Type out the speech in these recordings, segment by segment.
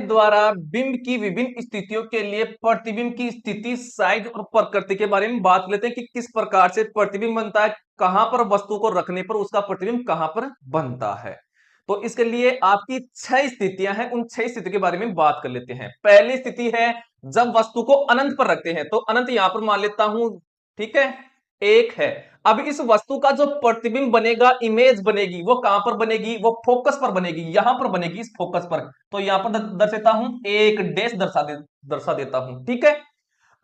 द्वारा बिंब की विभिन्न स्थितियों के लिए प्रतिबिंब की स्थिति, साइज और प्रकृति के बारे में बात लेते हैं कि किस प्रकार से प्रतिबिंब बनता है, कहां पर वस्तु को रखने पर उसका प्रतिबिंब कहां पर बनता है। तो इसके लिए आपकी 6 स्थितियां हैं, उन 6 स्थिति के बारे में बात कर लेते हैं। पहली स्थिति है जब वस्तु को अनंत पर रखते हैं, तो अनंत यहां पर मान लेता हूं, ठीक है, एक है। अब इस वस्तु का जो प्रतिबिंब बनेगा, इमेज बनेगी, वो कहां पर बनेगी, वो फोकस पर बनेगी, यहां पर बनेगी, इस फोकस पर। तो यहां पर दर्शाता हूं, एक डैश दर्शा देता हूं, ठीक है।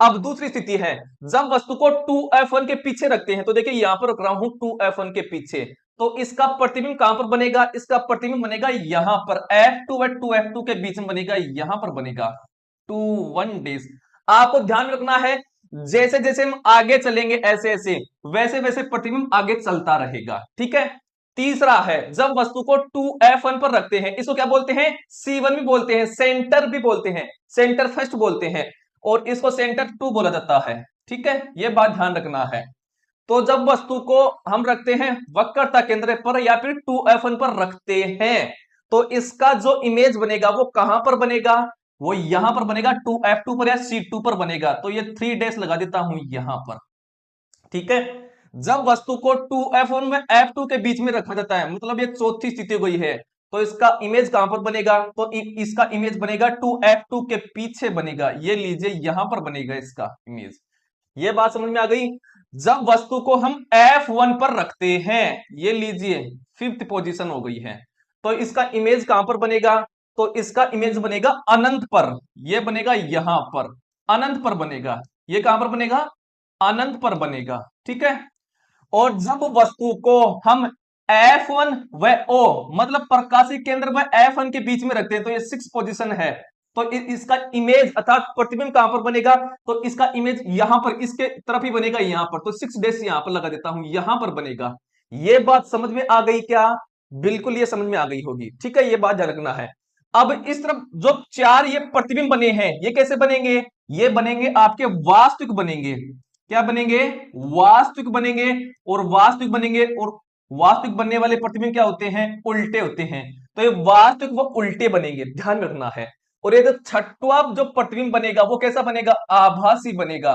अब दूसरी स्थिति है जब वस्तु को 2f1 के पीछे रखते हैं, तो देखिए यहां पर रख रहा हूं 2f1 के पीछे, तो इसका प्रतिबिंब कहां पर बनेगा, इसका प्रतिबिंब बनेगा यहां पर, f2 व 2f2 के बीच में बनेगा, यहां पर बनेगा 2 1 डैश। आपको ध्यान रखना है, जैसे जैसे हम आगे चलेंगे ऐसे ऐसे, वैसे वैसे प्रतिबिंब आगे चलता रहेगा, ठीक है। तीसरा है जब वस्तु को 2f1 पर रखते हैं, इसको क्या बोलते हैं, C1 भी बोलते हैं, सेंटर भी बोलते हैं, सेंटर फर्स्ट बोलते हैं, और इसको सेंटर 2 बोला जाता है, ठीक है, यह बात ध्यान रखना है। तो जब वस्तु को हम रखते हैं वक्रता केंद्र पर या फिर 2f1 पर रखते हैं, तो इसका जो इमेज बनेगा वो कहां पर बनेगा, वो यहां पर बनेगा, 2f2 पर या C2 पर बनेगा। तो ये 3 डैश लगा देता हूं यहां पर, ठीक है। जब वस्तु को 2f1 में f2 के बीच में रखा जाता है, मतलब ये चौथी स्थिति हो गई है, तो इसका इमेज कहां पर बनेगा, तो इसका इमेज बनेगा 2f2 के पीछे बनेगा, ये लीजिए यहां पर बनेगा इसका इमेज। ये बात समझ में आ गई। जब वस्तु को हम f1 पर रखते हैं, ये लीजिए 5th पोजीशन हो गई है, तो इसका इमेज कहां पर बनेगा, तो इसका इमेज बनेगा अनंत पर, ये बनेगा यहां पर, अनंत पर बनेगा, ये कहां पर बनेगा, अनंत पर बनेगा, ठीक है। और जब वस्तु को हम F1 व O मतलब प्रकाशीय केंद्र व F1 के बीच में रखते हैं, तो ये 6 पोजीशन है, तो इसका इमेज अर्थात प्रतिबिंब कहां पर बनेगा, तो इसका इमेज यहां पर, इसके तरफ ही बनेगा यहां पर, तो 6 डैश यहां पर लगा देता हूं, यहां पर बनेगा। ये बात समझ में आ गई क्या, बिल्कुल ये समझ में आ गई होगी, ठीक है, ये बात ध्यान रखना है। अब इस तरफ जो 4 ये प्रतिबिंब बने हैं, ये कैसे बनेंगे, ये बनेंगे आपके वास्तविक बनेंगे, क्या बनेंगे, वास्तविक बनेंगे, और वास्तविक बनेंगे, और वास्तविक बनने वाले प्रतिबिंब क्या होते हैं, उल्टे होते हैं, तो ये वास्तविक वो उल्टे बनेंगे, ध्यान रखना है। और ये जो छठवां जो प्रतिबिंब बनेगा वो कैसा बनेगा, आभासी बनेगा,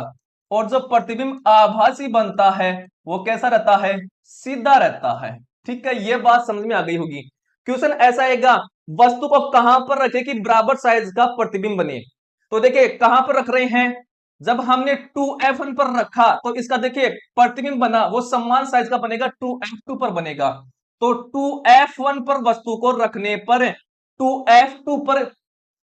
और जो प्रतिबिंब आभासी बनता है वो कैसा रहता है, सीधा रहता है, ठीक है, ये बात समझ में आ गई होगी। क्वेश्चन ऐसा आएगा, वस्तु को कहां पर रखे कि बराबर साइज का प्रतिबिंब बने, तो देखिए कहां पर रख रहे हैं, जब हमने 2f1 पर रखा, तो इसका देखिए प्रतिबिंब बना वो समान साइज का बनेगा, 2f2 पर बनेगा, तो 2f1 पर वस्तु को रखने पर 2f2 पर